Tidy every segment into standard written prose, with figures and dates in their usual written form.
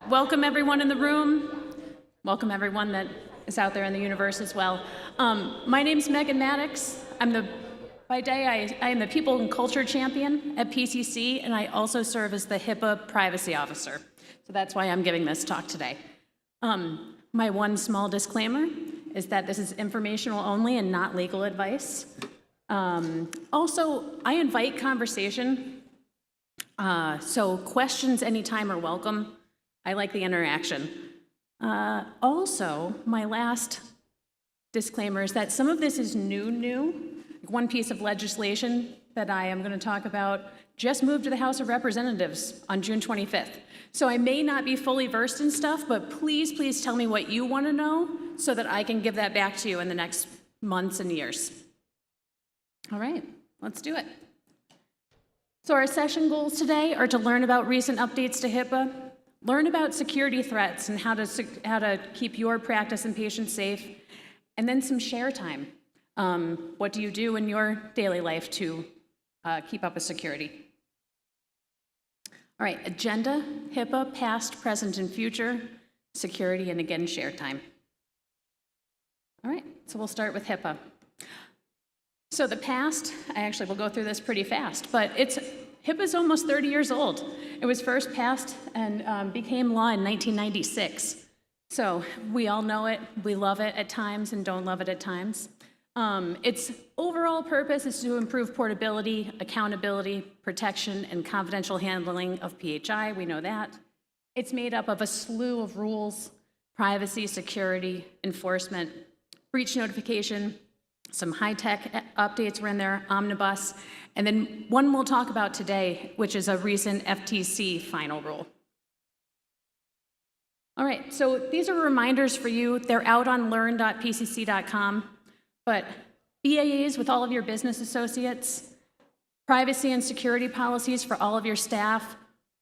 Welcome everyone in the room. Welcome everyone that is out there in the universe as well. My name's Megan Maddox. By day, I am the People and Culture Champion at PCC, and I also serve as the HIPAA Privacy Officer. So that's why I'm giving this talk today. My one small disclaimer is that this is informational only and not legal advice. Also, I invite conversation, so questions anytime are welcome. I like the interaction. Also, my last disclaimer is that some of this is new. One piece of legislation that I am going to talk about just moved to the House of Representatives on June 25th. So I may not be fully versed in stuff, but please tell me what you want to know so that I can give that back to you in the next months and years. All right, let's do it. So our session goals today are to learn about recent updates to HIPAA, learn about security threats and how to keep your practice and patients safe, and then some share time. What do you do in your daily life to keep up with security? All right, agenda, HIPAA, past, present, and future, security, and again, share time. All right, so we'll start with HIPAA. So the past, I actually will go through this pretty fast, but HIPAA's almost 30 years old. It was first passed and became law in 1996. So we all know it, we love it at times and don't love it at times. Its overall purpose is to improve portability, accountability, protection, and confidential handling of PHI, we know that. It's made up of a slew of rules: privacy, security, enforcement, breach notification, some high-tech updates were in there, omnibus, and then one we'll talk about today, which is a recent FTC final rule. All right, so these are reminders for you. They're out on learn.pcc.com, but BAAs with all of your business associates, privacy and security policies for all of your staff.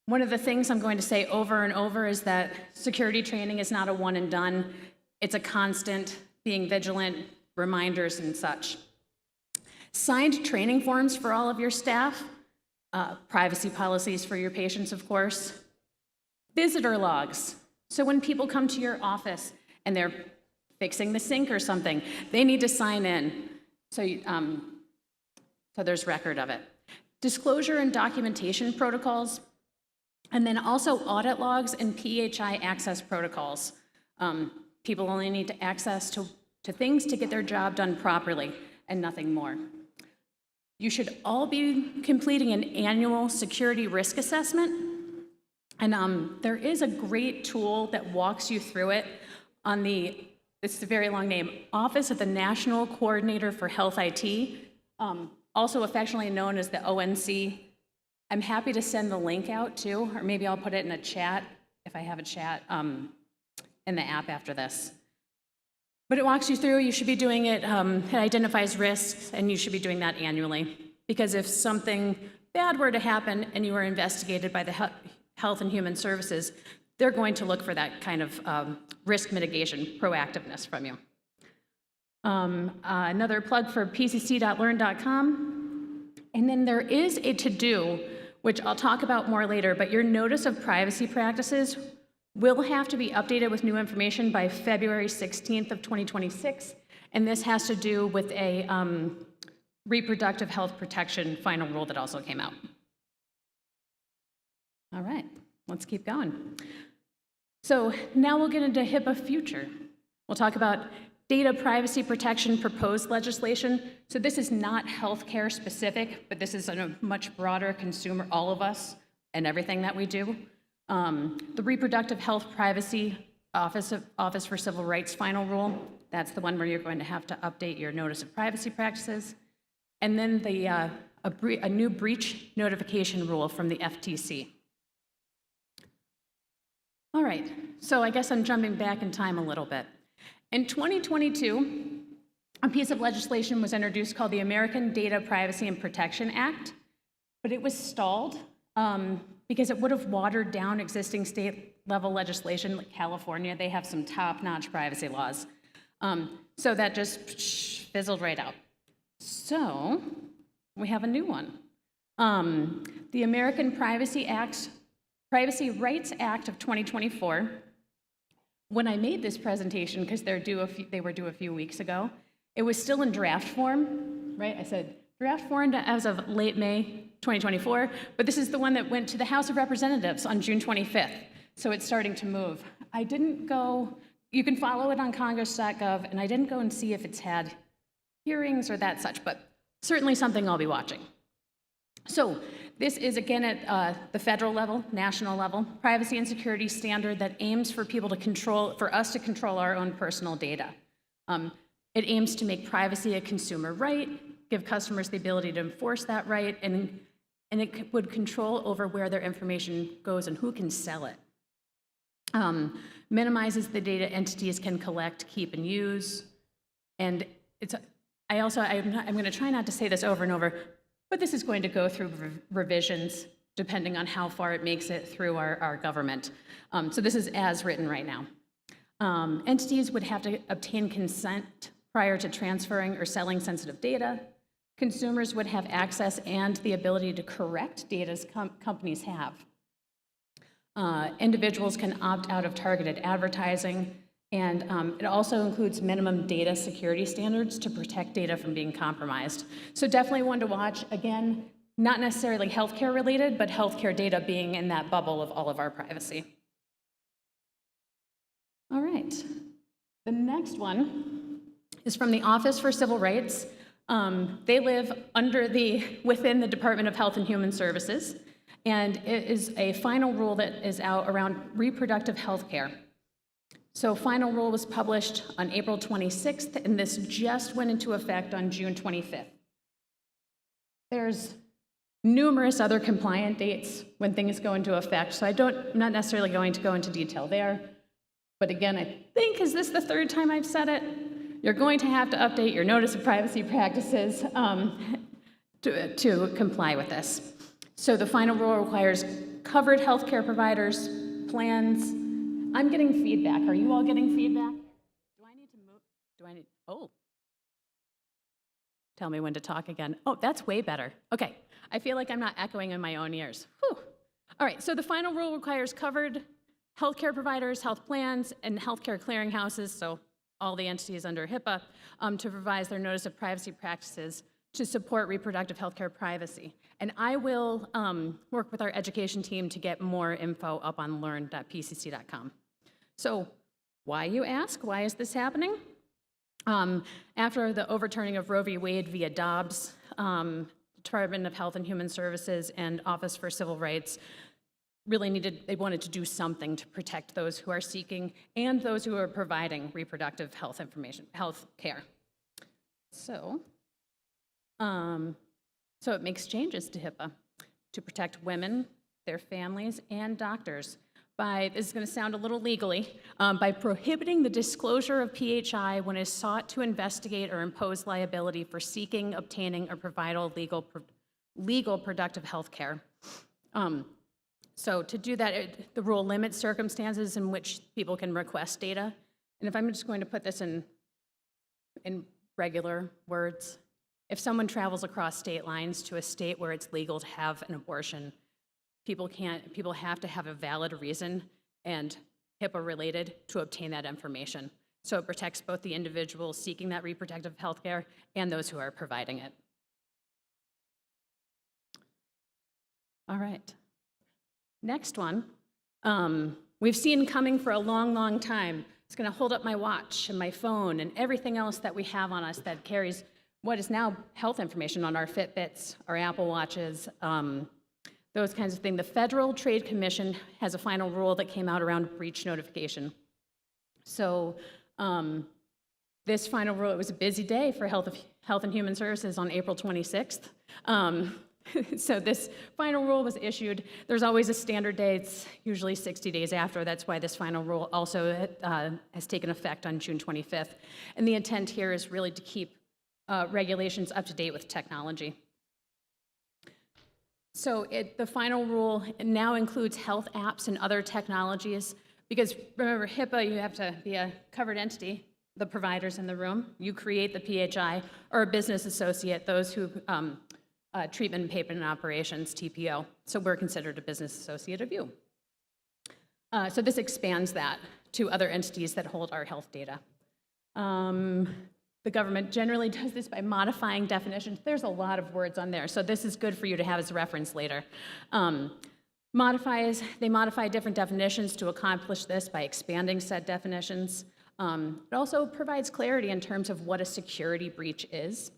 One of the things I'm going to say over and over is that security training is not a one and done. It's a constant being vigilant, reminders and such. Signed training forms for all of your staff, privacy policies for your patients, of course. Visitor logs. So when people come to your office and they're fixing the sink or something, they need to sign in. So there's record of it. Disclosure and documentation protocols, and then also audit logs and PHI access protocols. People only need to access to things to get their job done properly and nothing more. You should all be completing an annual security risk assessment. And there is a great tool that walks you through it on it's a very long name, Office of the National Coordinator for Health IT, also affectionately known as the ONC. I'm happy to send the link out too, or maybe I'll put it in a chat, if I have a chat, in the app after this. But it walks you through, you should be doing it, it identifies risks, and you should be doing that annually. Because if something bad were to happen and you were investigated by the Health and Human Services, they're going to look for that kind of risk mitigation, proactiveness from you. Another plug for pcc.learn.com. And then there is a to-do, which I'll talk about more later, but your notice of privacy practices will have to be updated with new information by February 16th of 2026, and this has to do with a reproductive health protection final rule that also came out. All right, let's keep going. So now we'll get into HIPAA future. We'll talk about data privacy protection proposed legislation. So this is not healthcare specific, but this is a much broader consumer, all of us, and everything that we do. The Reproductive Health Privacy Office for Civil Rights final rule, that's the one where you're going to have to update your notice of privacy practices. And then a new breach notification rule from the FTC. All right, so I guess I'm jumping back in time a little bit. In 2022, a piece of legislation was introduced called the American Data Privacy and Protection Act, but it was stalled because it would have watered down existing state-level legislation. Like California, they have some top-notch privacy laws. So that just fizzled right out. So we have a new one. The American Privacy Act Privacy Rights Act of 2024. When I made this presentation, because they were due a few weeks ago, it was still in draft form, right? I said draft form as of late May 2024, but this is the one that went to the House of Representatives on June 25th, so it's starting to move. I didn't go, you can follow it on congress.gov, and I didn't go and see if it's had hearings or that such, but certainly something I'll be watching. So this is, again, at the federal level, national level, privacy and security standard that aims for us to control our own personal data. It aims to make privacy a consumer right, give customers the ability to enforce that right, and it would control over where their information goes and who can sell it. Minimizes the data entities can collect, keep, and use. And I'm going to try not to say this over and over, but this is going to go through revisions depending on how far it makes it through our government. So this is as written right now. Entities would have to obtain consent prior to transferring or selling sensitive data. Consumers would have access and the ability to correct data companies have. Individuals can opt out of targeted advertising, and it also includes minimum data security standards to protect data from being compromised. So definitely one to watch. Again, not necessarily healthcare related, but healthcare data being in that bubble of all of our privacy. All right, the next one is from the Office for Civil Rights. They live within the Department of Health and Human Services, and it is a final rule that is out around reproductive health care. So final rule was published on April 26th, and this just went into effect on June 25th. There's numerous other compliant dates when things go into effect, so I'm not necessarily going to go into detail there. But again, I think, is this the third time I've said it? You're going to have to update your notice of privacy practices to comply with this. So the final rule requires covered healthcare providers, plans. I'm getting feedback. Are you all getting feedback? Do I need to move? Oh. Tell me when to talk again. Oh, that's way better. Okay. I feel like I'm not echoing in my own ears. Whew. All right, so the final rule requires covered healthcare providers, health plans, and healthcare clearinghouses, so all the entities under HIPAA, to revise their notice of privacy practices to support reproductive healthcare privacy. And I will work with our education team to get more info up on learn.pcc.com. So why, you ask? Why is this happening? After the overturning of Roe v. Wade via Dobbs, Department of Health and Human Services and Office for Civil Rights they wanted to do something to protect those who are seeking and those who are providing reproductive health care. So it makes changes to HIPAA to protect women, their families, and doctors this is going to sound a little legally, by prohibiting the disclosure of PHI when it is sought to investigate or impose liability for seeking, obtaining, or providing legal productive health care. So to do that, the rule limits circumstances in which people can request data. And if I'm just going to put this in regular words, if someone travels across state lines to a state where it's legal to have an abortion, people have to have a valid reason and HIPAA related to obtain that information. So it protects both the individuals seeking that reproductive health care and those who are providing it. All right. Next one, we've seen coming for a long, long time. It's going to hold up my watch and my phone and everything else that we have on us that carries what is now health information on our Fitbits, our Apple Watches, those kinds of things. The Federal Trade Commission has a final rule that came out around breach notification. So this final rule, it was a busy day for Health and Human Services on April 26th. So this final rule was issued. There's always a standard date, it's usually 60 days after. That's why this final rule also has taken effect on June 25th. And the intent here is really to keep regulations up to date with technology. So the final rule now includes health apps and other technologies, because remember, HIPAA, you have to be a covered entity, the providers in the room. You create the PHI, or a business associate, those who treatment and payment operations, TPO. So we're considered a business associate of you. So this expands that to other entities that hold our health data. The government generally does this by modifying definitions. There's a lot of words on there, so this is good for you to have as a reference later. They modify different definitions to accomplish this by expanding said definitions. It also provides clarity in terms of what a security breach is.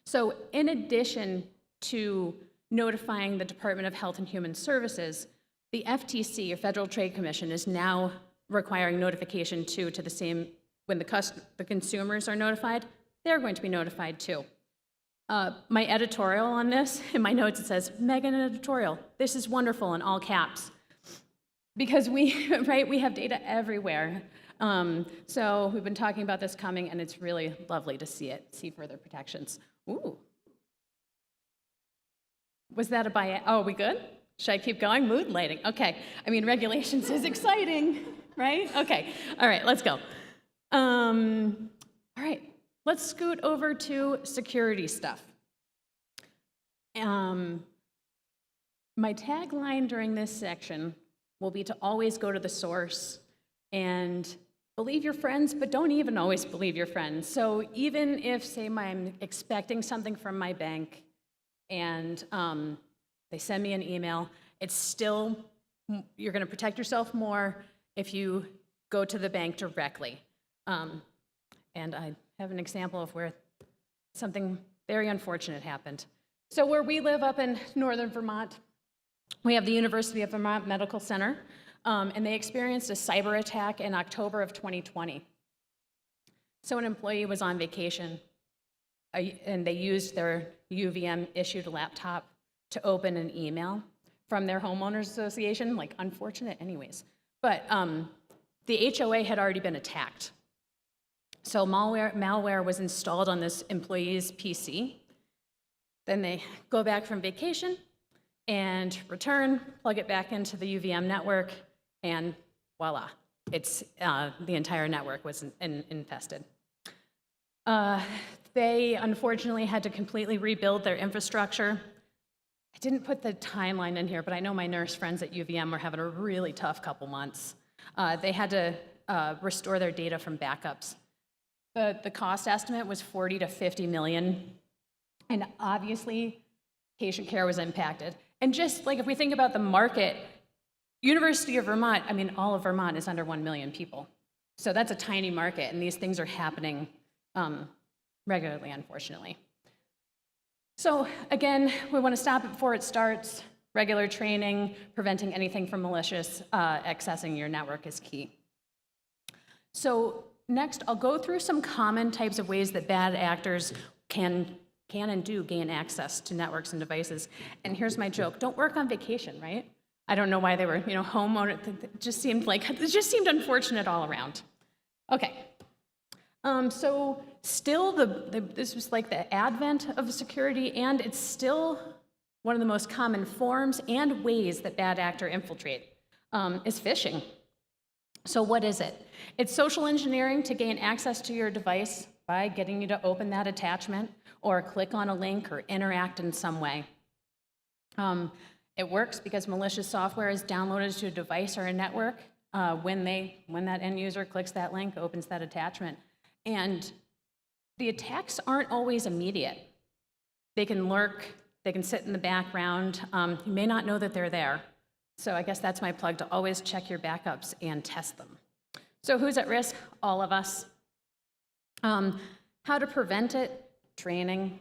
So in addition to notifying the Department of Health and Human Services, the FTC, or Federal Trade Commission, is now requiring notification to the same, when the consumers are notified, they're going to be notified too. My editorial on this, in my notes it says, Megan editorial, this is wonderful in all caps. Because we have data everywhere. So we've been talking about this coming, and it's really lovely to see further protections. Ooh. Was that a bias? Oh, are we good? Should I keep going? Mood lighting. Okay. I mean, regulations is exciting, right? Okay. All right, let's go. All right, let's scoot over to security stuff. My tagline during this section will be to always go to the source and believe your friends, but don't even always believe your friends. So even if, say, I'm expecting something from my bank and they send me an email, it's still, you're going to protect yourself more if you go to the bank directly. And I have an example of where something very unfortunate happened. So where we live up in northern Vermont, we have the University of Vermont Medical Center, and they experienced a cyber attack in October of 2020. So an employee was on vacation, and they used their UVM-issued laptop to open an email from their homeowners association, like unfortunate anyways. But the HOA had already been attacked. So malware was installed on this employee's PC. Then they go back from vacation and return, plug it back into the UVM network, and voila, it's the entire network was infested. They unfortunately had to completely rebuild their infrastructure. I didn't put the timeline in here, but I know my nurse friends at UVM were having a really tough couple months. They had to restore their data from backups. The cost estimate was 40 to 50 million, and obviously patient care was impacted. And just like if we think about the market, University of Vermont, I mean, all of Vermont is under 1 million people. So that's a tiny market, and these things are happening regularly, unfortunately. So again, we want to stop it before it starts. Regular training, preventing anything from malicious accessing your network is key. So next, I'll go through some common types of ways that bad actors can and do gain access to networks and devices. And here's my joke: don't work on vacation, right? I don't know why they were, home. It just seemed unfortunate all around. Okay. So still, this was like the advent of security, and it's still one of the most common forms and ways that bad actor infiltrate is phishing. So what is it? It's social engineering to gain access to your device by getting you to open that attachment or click on a link or interact in some way. It works because malicious software is downloaded to a device or a network when that end user clicks that link, opens that attachment. And the attacks aren't always immediate. They can lurk, they can sit in the background. You may not know that they're there. So I guess that's my plug, to always check your backups and test them. So who's at risk? All of us. How to prevent it? Training.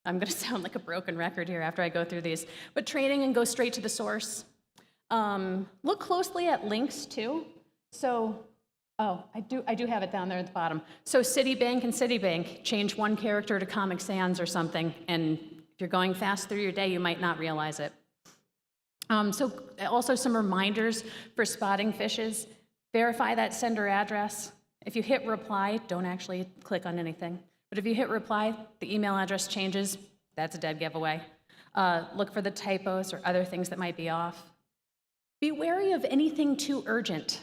I'm going to sound like a broken record here after I go through these, but training and go straight to the source. Look closely at links too. So, I do have it down there at the bottom. So Citibank and Citibank, change one character to Comic Sans or something, and if you're going fast through your day, you might not realize it. So also some reminders for spotting phishes. Verify that sender address. If you hit reply, don't actually click on anything. But if you hit reply, the email address changes, that's a dead giveaway. Look for the typos or other things that might be off. Be wary of anything too urgent,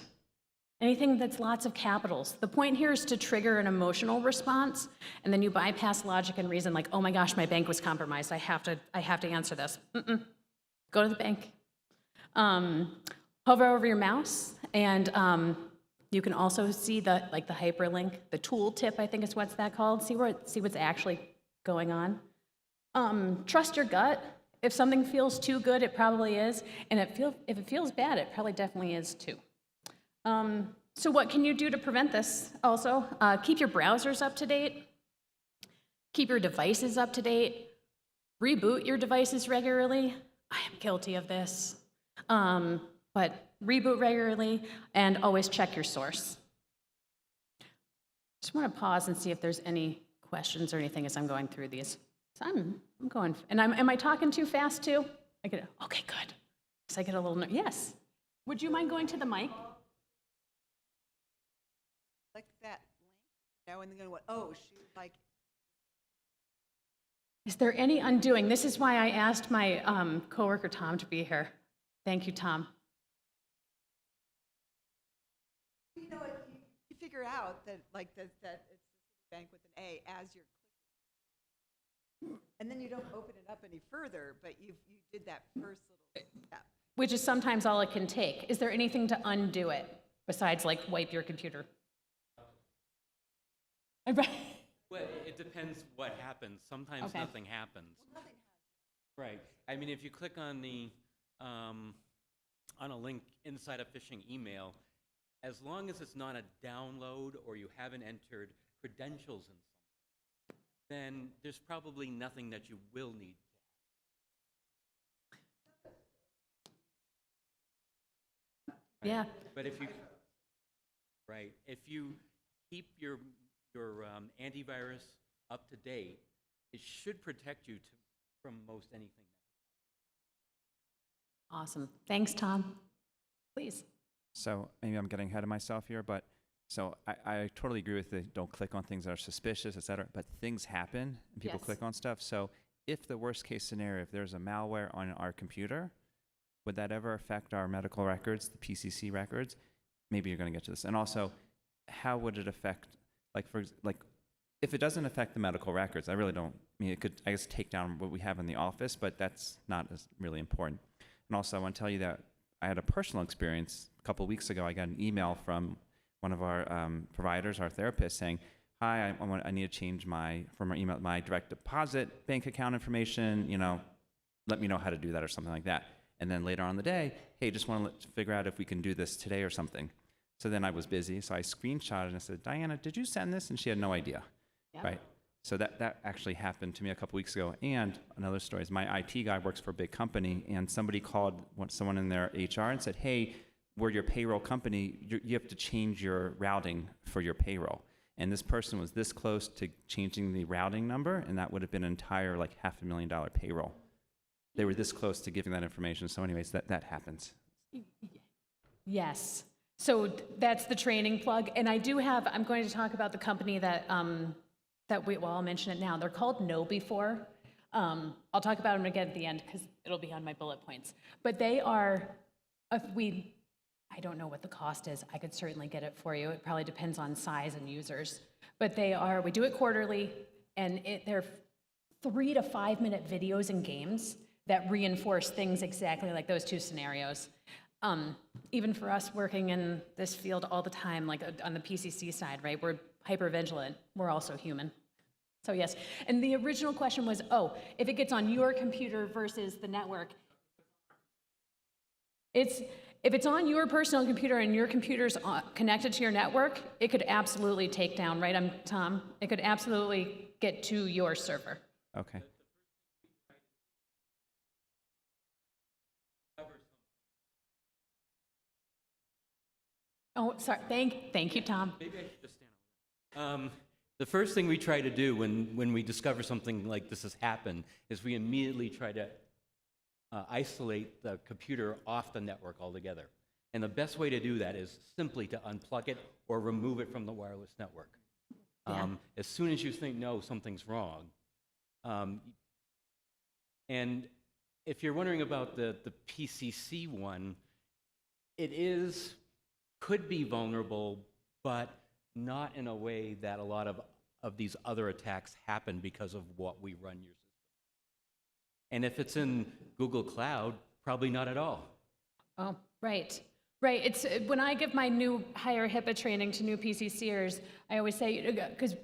anything that's lots of capitals. The point here is to trigger an emotional response, and then you bypass logic and reason, like, oh my gosh, my bank was compromised, I have to answer this. Go to the bank. hover over your mouse, and you can also see the hyperlink, the tool tip, I think is what's that called. See what's actually going on. Trust your gut. If something feels too good, it probably is, and if it feels bad, it probably definitely is too. So what can you do to prevent this? Also, keep your browsers up to date. Keep your devices up to date. Reboot your devices regularly. I am guilty of this. But reboot regularly and always check your source. Just want to pause and see if there's any questions or anything as I'm going through these. So I'm going, and am I talking too fast too? Okay, good. Because I get a little yes. Would you mind going to the mic? Click that link, and then go, oh, shoot, like. Is there any undoing? This is why I asked my coworker Tom to be here. Thank you, Tom. You know, you figure out that like that it's the bank with an A as you're clicking, and then you don't open it up any further, but you did that first little step. Which is sometimes all it can take. Is there anything to undo it besides like wipe your computer? Well, it depends what happens. Sometimes nothing happens. Well, nothing happens. Right. I mean, if you click on the on a link inside a phishing email, as long as it's not a download or you haven't entered credentials in something, then there's probably nothing that you will need to have. Right? Yeah. But if you keep your antivirus up to date, it should protect you from most anything. Awesome. Thanks, Tom. Please. So maybe I'm getting ahead of myself here, but so I totally agree with the don't click on things that are suspicious, et cetera, but things happen and people click on stuff. So if the worst case scenario, if there's a malware on our computer, would that ever affect our medical records, the PCC records? Maybe you're going to get to this. And also, how would it affect, if it doesn't affect the medical records, I really don't, it could, I guess, take down what we have in the office, but that's not as really important. And also, I want to tell you that I had a personal experience. A couple of weeks ago, I got an email from one of our providers, our therapist, saying, hi, I need to change my direct deposit bank account information, let me know how to do that or something like that. And then later on in the day, hey, just want to figure out if we can do this today or something. So then I was busy, so I screenshotted and I said, Diana, did you send this? And she had no idea, right? So that actually happened to me a couple weeks ago. And another story is my IT guy works for a big company, and somebody called someone in their HR and said, hey, we're your payroll company. You have to change your routing for your payroll. And this person was this close to changing the routing number, and that would have been an entire $500,000 payroll. They were this close to giving that information. So anyways, that happens. Yes. So that's the training plug. And I'm going to talk about the company that I'll mention it now. They're called KnowBe4. I'll talk about them again at the end because it'll be on my bullet points. But they are, I don't know what the cost is. I could certainly get it for you. It probably depends on size and users. But we do it quarterly, and they're 3 to 5 minute videos and games that reinforce things exactly like those two scenarios. Even for us working in this field all the time, like on the PCC side, right, we're hypervigilant. We're also human. So yes, and the original question was, if it gets on your computer versus the network. If it's on your personal computer and your computer's connected to your network, it could absolutely take down, right, Tom? It could absolutely get to your server. Okay. Oh, sorry. Thank you, Tom. Maybe I should just stand over. The first thing we try to do when we discover something like this has happened is we immediately try to isolate the computer off the network altogether. And the best way to do that is simply to unplug it or remove it from the wireless network. As soon as you think, no, something's wrong. And if you're wondering about the PCC one, could be vulnerable, but not in a way that a lot of these other attacks happen because of what we run your system. And if it's in Google Cloud, probably not at all. Oh, right. Right, it's, when I give my new higher HIPAA training to new PCCers, I always say, because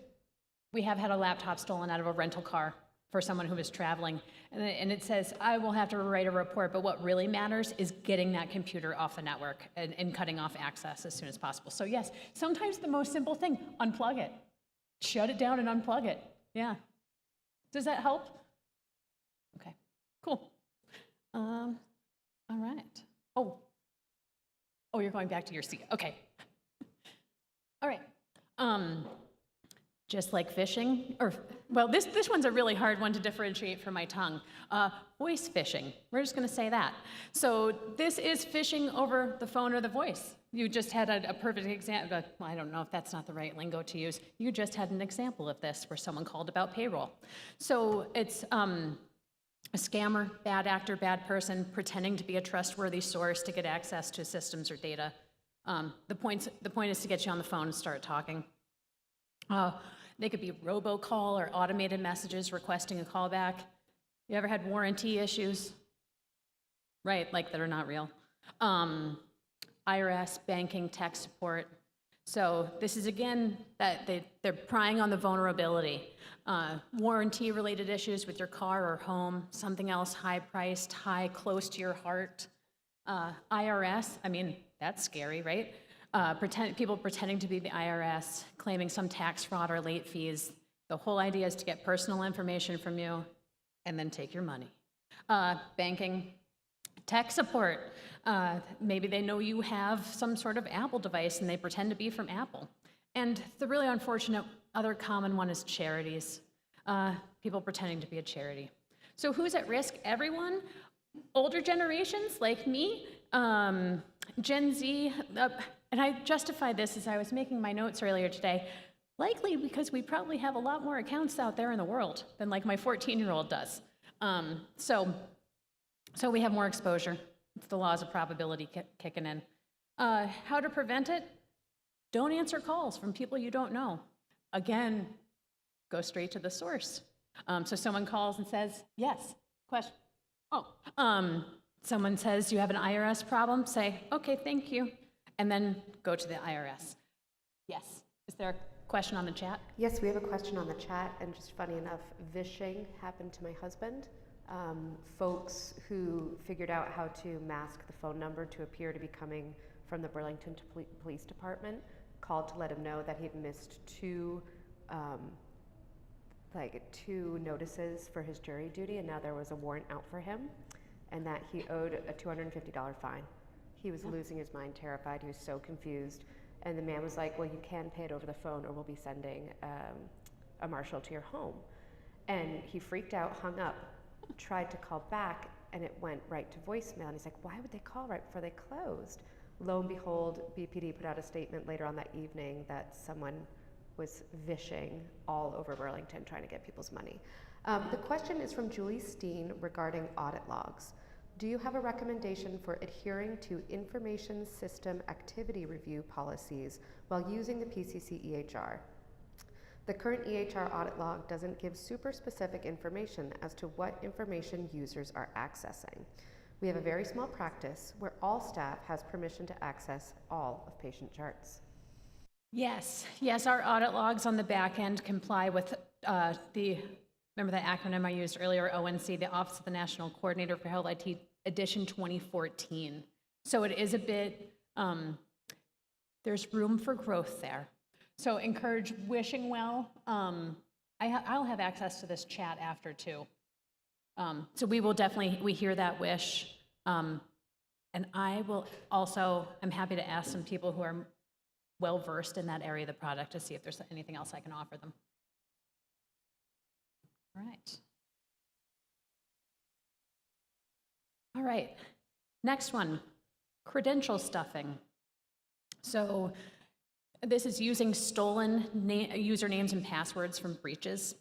we have had a laptop stolen out of a rental car for someone who was traveling, and it says, I will have to write a report, but what really matters is getting that computer off the network and cutting off access as soon as possible. So yes, sometimes the most simple thing, unplug it. Shut it down and unplug it, yeah. Does that help? Okay, cool. All right. Oh, you're going back to your seat. Okay. All right. Just like phishing, or, well, this one's a really hard one to differentiate from my tongue. Voice phishing. We're just going to say that. So this is phishing over the phone or the voice. You just had a perfect example. Well, I don't know if that's not the right lingo to use. You just had an example of this where someone called about payroll. So it's a scammer, bad actor, bad person, pretending to be a trustworthy source to get access to systems or data. The point is to get you on the phone and start talking. They could be robocall or automated messages requesting a callback. You ever had warranty issues? Right, like that are not real. IRS, banking, tech support. So this is, again, that they're prying on the vulnerability. Warranty-related issues with your car or home, something else high-priced, close to your heart. IRS, I mean, that's scary, right? People pretending to be the IRS, claiming some tax fraud or late fees. The whole idea is to get personal information from you and then take your money. Banking, tech support. Maybe they know you have some sort of Apple device and they pretend to be from Apple. And the really unfortunate other common one is charities. People pretending to be a charity. So who's at risk? Everyone. Older generations like me, Gen Z, and I justified this as I was making my notes earlier today, likely because we probably have a lot more accounts out there in the world than like my 14-year-old does. So we have more exposure. It's the laws of probability kicking in. How to prevent it? Don't answer calls from people you don't know. Again, go straight to the source. So someone calls and says, yes, question. Someone says you have an IRS problem, say, okay, thank you, and then go to the IRS. Yes, is there a question on the chat? Yes, we have a question on the chat, and just funny enough, vishing happened to my husband. Folks who figured out how to mask the phone number to appear to be coming from the Burlington Police Department called to let him know that he'd missed two notices for his jury duty, and now there was a warrant out for him, and that he owed a $250 fine. He was losing his mind, terrified. He was so confused. And the man was like, well, you can pay it over the phone or we'll be sending a marshal to your home. And he freaked out, hung up, tried to call back, and it went right to voicemail. And he's like, why would they call right before they closed? Lo and behold, BPD put out a statement later on that evening that someone was vishing all over Burlington trying to get people's money. The question is from Julie Steen regarding audit logs. Do you have a recommendation for adhering to information system activity review policies while using the PCC EHR? The current EHR audit log doesn't give super specific information as to what information users are accessing. We have a very small practice where all staff has permission to access all of patient charts. Yes, our audit logs on the back end comply with remember the acronym I used earlier, ONC, the Office of the National Coordinator for Health IT, edition 2014. So it is a bit, there's room for growth there. So encourage wishing well. I'll have access to this chat after too. So we hear that wish. And I will also, I'm happy to ask some people who are well-versed in that area of the product to see if there's anything else I can offer them. All right, next one, credential stuffing. So this is using stolen usernames and passwords from breaches.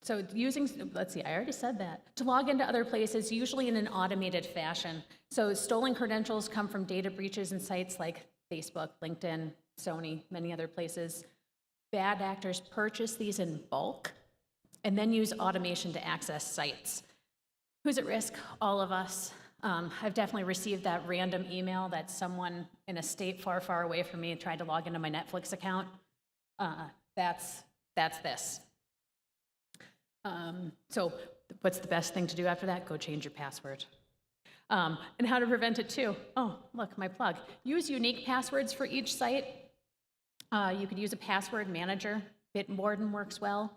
So let's see, I already said that. To log into other places, usually in an automated fashion. So stolen credentials come from data breaches in sites like Facebook, LinkedIn, Sony, many other places. Bad actors purchase these in bulk and then use automation to access sites. Who's at risk? All of us. I've definitely received that random email that someone in a state far, far away from me tried to log into my Netflix account. That's this. So what's the best thing to do after that? Go change your password. And how to prevent it too. Oh, look, my plug. Use unique passwords for each site. You could use a password manager. Bitwarden works well.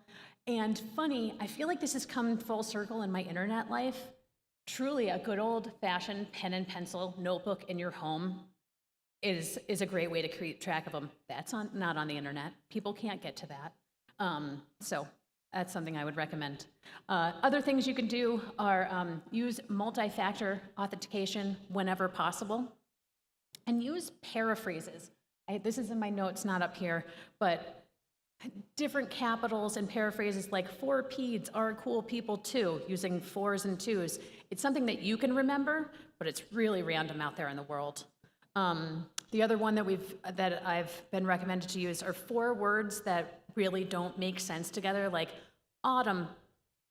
And funny, I feel like this has come full circle in my internet life. Truly, a good old-fashioned pen and pencil notebook in your home is a great way to keep track of them. That's not on the internet. People can't get to that. So that's something I would recommend. Other things you can do are use multi-factor authentication whenever possible, and use paraphrases. This is in my notes, not up here, but different capitals and paraphrases like 4 peds are cool people too, using 4s and 2s. It's something that you can remember, but it's really random out there in the world. The other one that I've been recommended to use are 4 words that really don't make sense together, like autumn.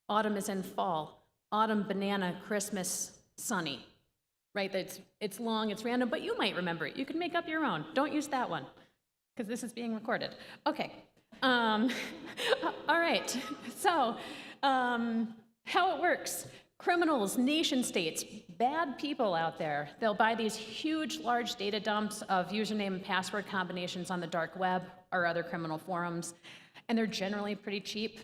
Autumn is in fall. Autumn, banana, Christmas, sunny. Right? It's long, it's random, but you might remember it. You can make up your own. Don't use that one, because this is being recorded. Okay. All right. So, how it works. Criminals, nation states, bad people out there, they'll buy these huge, large data dumps of username and password combinations on the dark web or other criminal forums, and they're generally pretty cheap.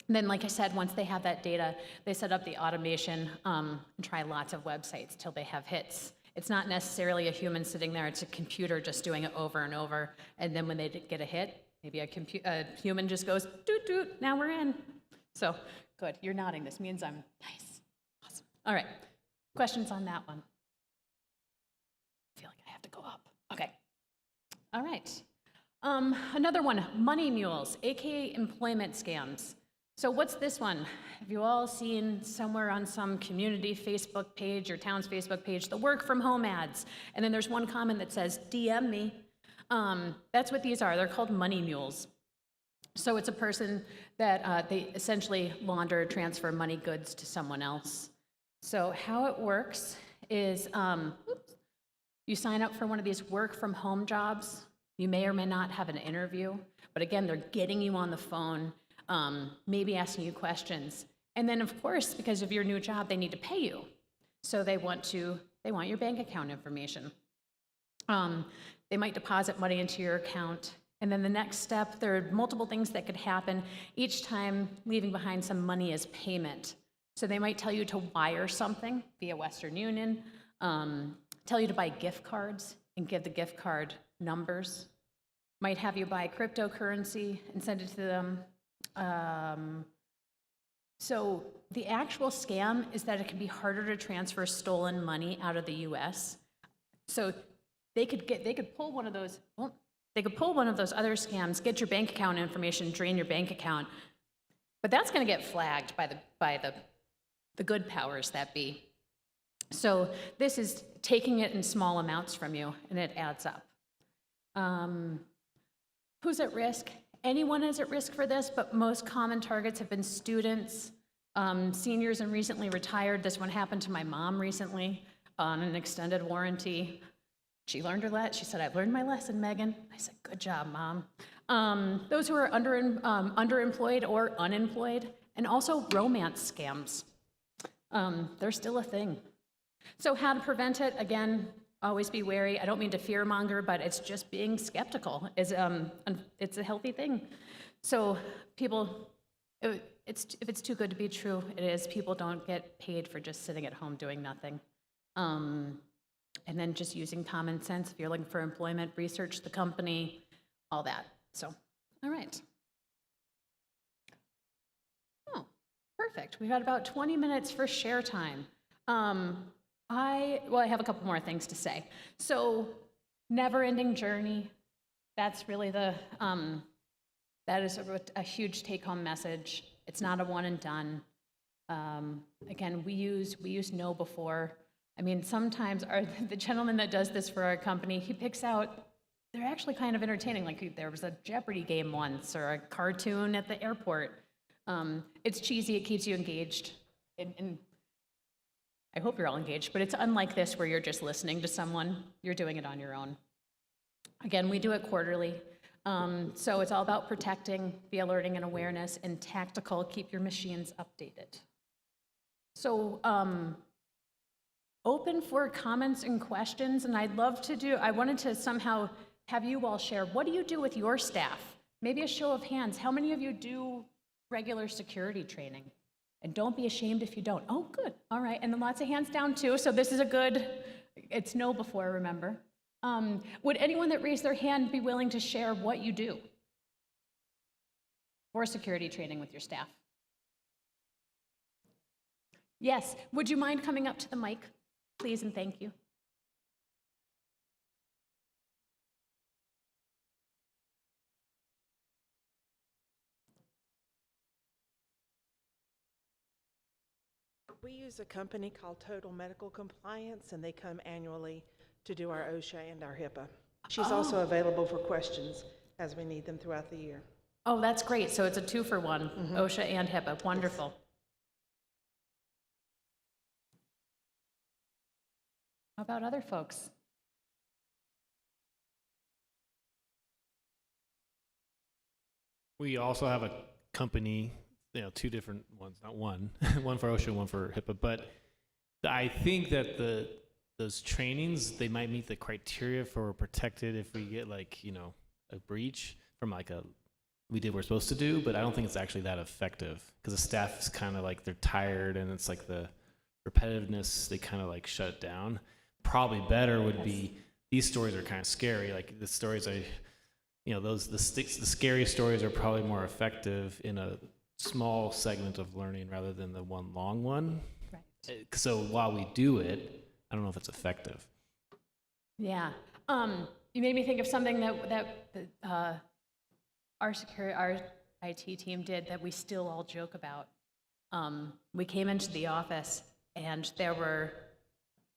And then, like I said, once they have that data, they set up the automation and try lots of websites till they have hits. It's not necessarily a human sitting there, it's a computer just doing it over and over, and then when they get a hit, maybe a human just goes, doot, doot, now we're in. So, good, you're nodding. This means I'm nice. Awesome. All right, questions on that one? I feel like I have to go up. Okay. All right. Another one, money mules, AKA employment scams. So what's this one? Have you all seen somewhere on some community Facebook page or town's Facebook page, the work from home ads? And then there's one comment that says, DM me. That's what these are. They're called money mules. So it's a person that they essentially launder, transfer money goods to someone else. So how it works is you sign up for one of these work from home jobs. You may or may not have an interview, but again, they're getting you on the phone, maybe asking you questions. And then of course, because of your new job, they need to pay you. So they want your bank account information. They might deposit money into your account. And then the next step, there are multiple things that could happen, each time leaving behind some money as payment. So they might tell you to wire something via Western Union, tell you to buy gift cards and give the gift card numbers, might have you buy cryptocurrency and send it to them. So the actual scam is that it can be harder to transfer stolen money out of the US. So they could pull one of those other scams, get your bank account information, drain your bank account, but that's going to get flagged by the good powers that be. So this is taking it in small amounts from you, and it adds up. Who's at risk? Anyone is at risk for this, but most common targets have been students, seniors, and recently retired. This one happened to my mom recently on an extended warranty. She learned her lesson. She said, "I've learned my lesson, Megan." I said, "Good job, Mom." Those who are underemployed or unemployed, and also romance scams. They're still a thing. So how to prevent it? Again, always be wary. I don't mean to fearmonger, but it's just being skeptical. It's a healthy thing. So people, if it's too good to be true, it is. People don't get paid for just sitting at home doing nothing. And then just using common sense. If you're looking for employment, research the company, all that. So, all right. Oh, perfect. We've got about 20 minutes for share time. I have a couple more things to say. So, never-ending journey. That's really that is a huge take-home message. It's not a one and done. Again, we use know before. I mean, sometimes the gentleman that does this for our company, he picks out, they're actually kind of entertaining. Like there was a Jeopardy game once or a cartoon at the airport. It's cheesy, it keeps you engaged. And I hope you're all engaged, but it's unlike this where you're just listening to someone. You're doing it on your own. Again, we do it quarterly. So it's all about protecting, the alerting and awareness, and tactical, keep your machines updated. So open for comments and questions, and I wanted to somehow have you all share, what do you do with your staff? Maybe a show of hands. How many of you do regular security training? And don't be ashamed if you don't. Oh, good. All right. And then lots of hands down, too. So this is it's no before, remember. Would anyone that raised their hand be willing to share what you do for security training with your staff? Yes. Would you mind coming up to the mic, please, and thank you. We use a company called Total Medical Compliance, and they come annually to do our OSHA and our HIPAA. She's also available for questions as we need them throughout the year. Oh, that's great. So it's a 2-for-1, OSHA and HIPAA. Wonderful. How about other folks? We also have a company, 2 different ones, not one, one for OSHA, one for HIPAA. But I think that those trainings, they might meet the criteria for protected if we get a breach from we did what we're supposed to do, but I don't think it's actually that effective because the staff is kind of they're tired and it's the repetitiveness, they kind of shut it down. Probably better would be, these stories are kind of scary. The stories the scary stories are probably more effective in a small segment of learning rather than the one long one. Right. So while we do it, I don't know if it's effective. Yeah. You made me think of something that our IT team did that we still all joke about. We came into the office and there were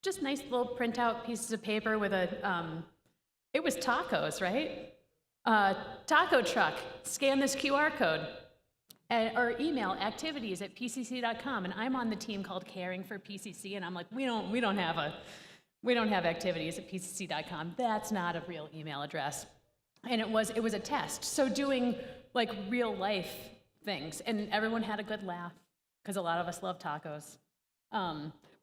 just nice little printout pieces of paper with it was tacos, right? Taco truck, scan this QR code. Or email activities@pcc.com, and I'm on the team called Caring for PCC, and I'm like, we don't have activities@pcc.com. That's not a real email address, and it was a test. So doing real life things, and everyone had a good laugh because a lot of us love tacos.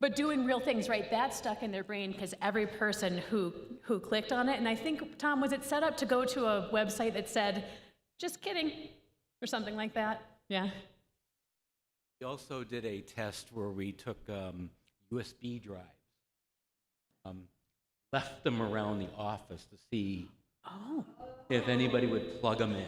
But doing real things, right? That stuck in their brain because every person who clicked on it, and I think, Tom, was it set up to go to a website that said, "Just kidding," or something like that? Yeah. We also did a test where we took USB drives, left them around the office to see if anybody would plug them in.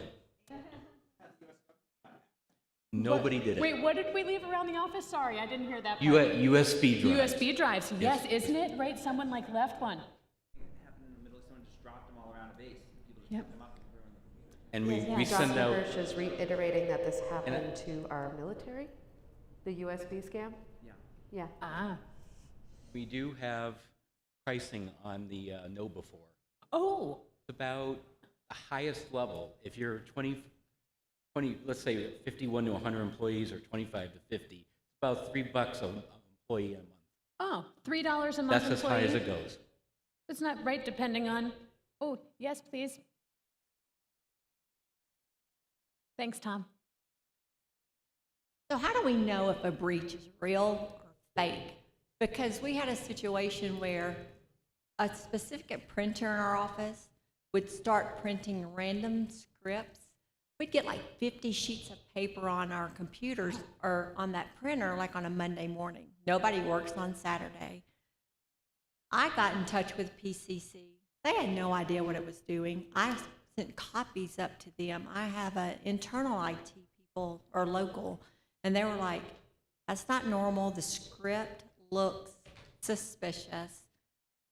Nobody did it. Wait, what did we leave around the office? Sorry, I didn't hear that part. USB drives. USB drives, yes, isn't it? Right, someone left one. Happened in the middle, someone just dropped them all around a base. People just Yep. picked them up and threw them in the computer. And we Dr. send out. Hirsch is reiterating that this happened to our military, the USB scam? Yeah. Yeah. Ah. We do have pricing on the know before. Oh, It's about the highest level. If you're 20, let's say 51 to 100 employees or 25 to 50, it's about $3 an employee a month. oh, $3 a month That's as high as employee. it goes. It's not right, depending on, oh, yes, please. Thanks, Tom. So how do we know if a breach is real or fake? Because we had a situation where a specific printer in our office would start printing random scripts. We'd get 50 sheets of paper on our computers or on that printer on a Monday morning. Nobody works on Saturday. I got in touch with PCC. They had no idea what it was doing. I sent copies up to them. I have an internal IT people or local, and they were like, that's not normal. The script looks suspicious.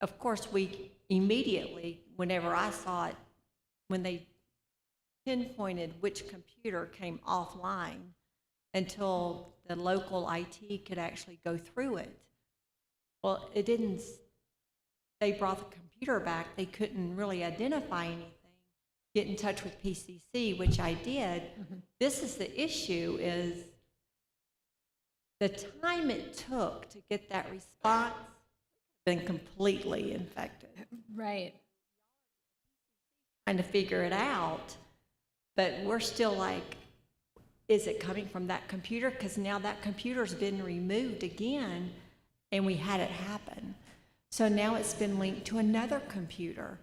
Of course, we immediately, whenever I saw it, when they pinpointed which computer came offline until the local IT could actually go through it. Well, it didn't, they brought the computer back, they couldn't really identify anything, get in touch with PCC, 'C, which I did. This is the issue, is, I mean, we have to the time it took to get that response been completely infected. Right. Trying to figure it out, but we're still like, is it coming from that computer? Because now that computer's been removed again, and we had it happen. So now it's been linked to another computer.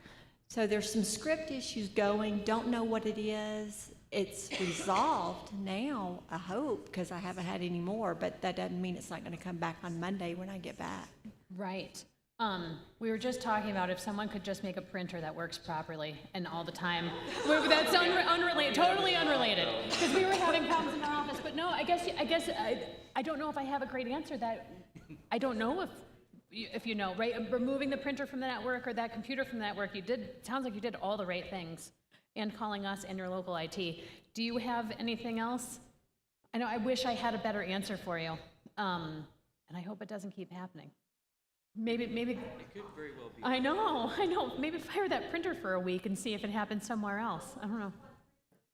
So there's some script issues going, don't know what it is. It's resolved now, I hope, because I haven't had any more, but that doesn't mean it's not going to come back on Monday when I get back. Right. We were just talking about if someone could just make a printer that works properly and all the time. That's unrelated, totally unrelated. Because we were having problems in our office. But no, I guess I don't know if I have a great answer. That I don't know if you know, right? Removing the printer from the network or that computer from the network, sounds like you did all the right things. And calling us and your local IT. Do you have anything else? I know I wish I had a better answer for you. And I hope it doesn't keep happening. Maybe. It could very well be. I know. Maybe fire that printer for a week and see if it happens somewhere else. I don't know.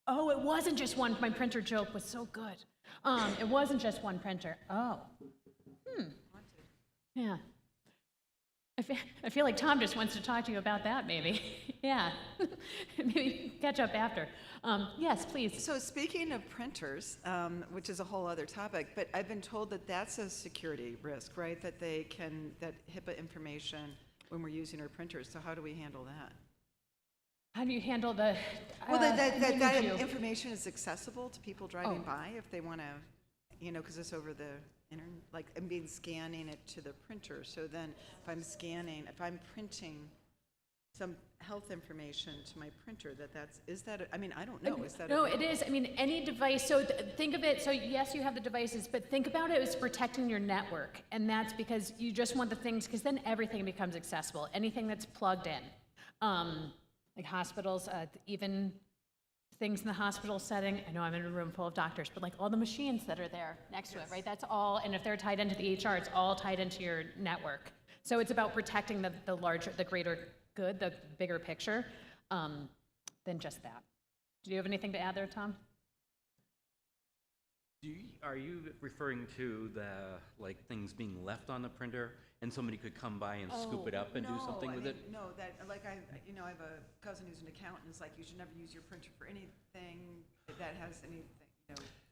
Oh, it wasn't just one. My printer joke was so good. It wasn't just one printer. Oh. Yeah. I feel like Tom just wants to talk to you about that, maybe. Yeah. Maybe catch up after. Yes, please. So speaking of printers, which is a whole other topic, but I've been told that that's a security risk, right? That that HIPAA information when we're using our printers. So how do we handle that? How do you handle the? Well, that interview? information is accessible to people driving by if they want to, because it's over the internet, like I'm being scanning it to the printer. So then if I'm printing some health information to my printer, I don't know, is that? No, it is. I mean, any device, so think of it, so yes, you have the devices, but think about it as protecting your network. And that's because you just want the things, because then everything becomes accessible, anything that's plugged in. Like hospitals, even things in the hospital setting. I know I'm in a room full of doctors, but like all the machines that are there next to it, right? That's all, and if they're tied into the EHR, it's all tied into your network. So it's about protecting the greater good, the bigger picture, than just that. Do you have anything to add there, Tom? Are you referring to things being left on the printer and somebody could come by and scoop it up and do something with it? No, that I have a cousin who's an accountant. It's like you should never use your printer for anything that has anything.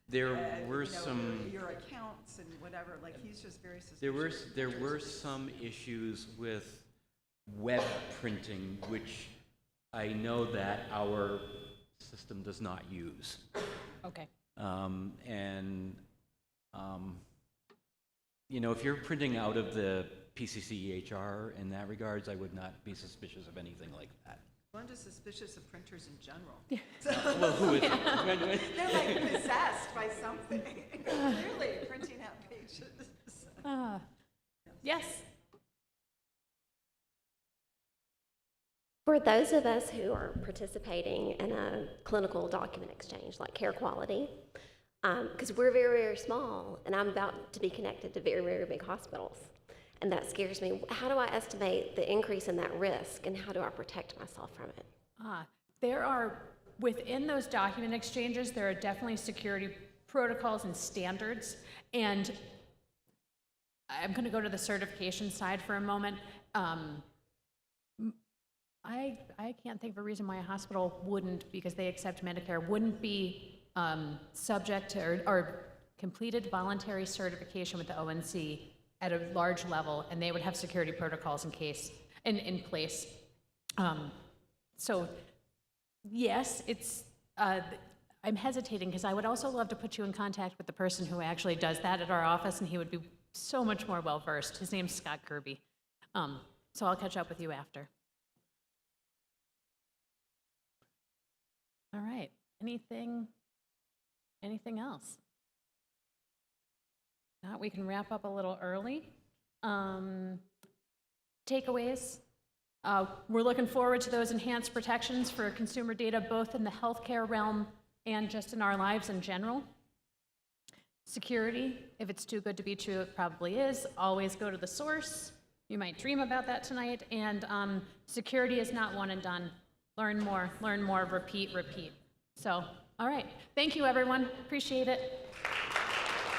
There were some. Your accounts and whatever. Like he's just very suspicious. There were some issues with web printing, which I know that our system does not use. Okay. If you're printing out of the PCC EHR in that regards, I would not be suspicious of anything like that. Well, I'm just suspicious of printers in general. Well, who is it? They're like possessed by something. Clearly printing out pages. Yes. For those of us who are participating in a clinical document exchange like Care Quality, because we're very, very small, and I'm about to be connected to very, very big hospitals, and that scares me. How do I estimate the increase in that risk, and how do I protect myself from it? There are, within those document exchanges, there are definitely security protocols and standards, and I'm going to go to the certification side for a moment. I can't think of a reason why a hospital wouldn't, because they accept Medicare, wouldn't be subject to or completed voluntary certification with the ONC at a large level, and they would have security protocols in place. So yes, it's. I'm hesitating because I would also love to put you in contact with the person who actually does that at our office, and he would be so much more well versed. His name's Scott Kirby. So I'll catch up with you after. All right. Anything else? Not, we can wrap up a little early. Takeaways. We're looking forward to those enhanced protections for consumer data, both in the healthcare realm and just in our lives in general. Security, if it's too good to be true, it probably is. Always go to the source. You might dream about that tonight. And security is not one and done. Learn more, repeat. So, all right. Thank you, everyone. Appreciate it.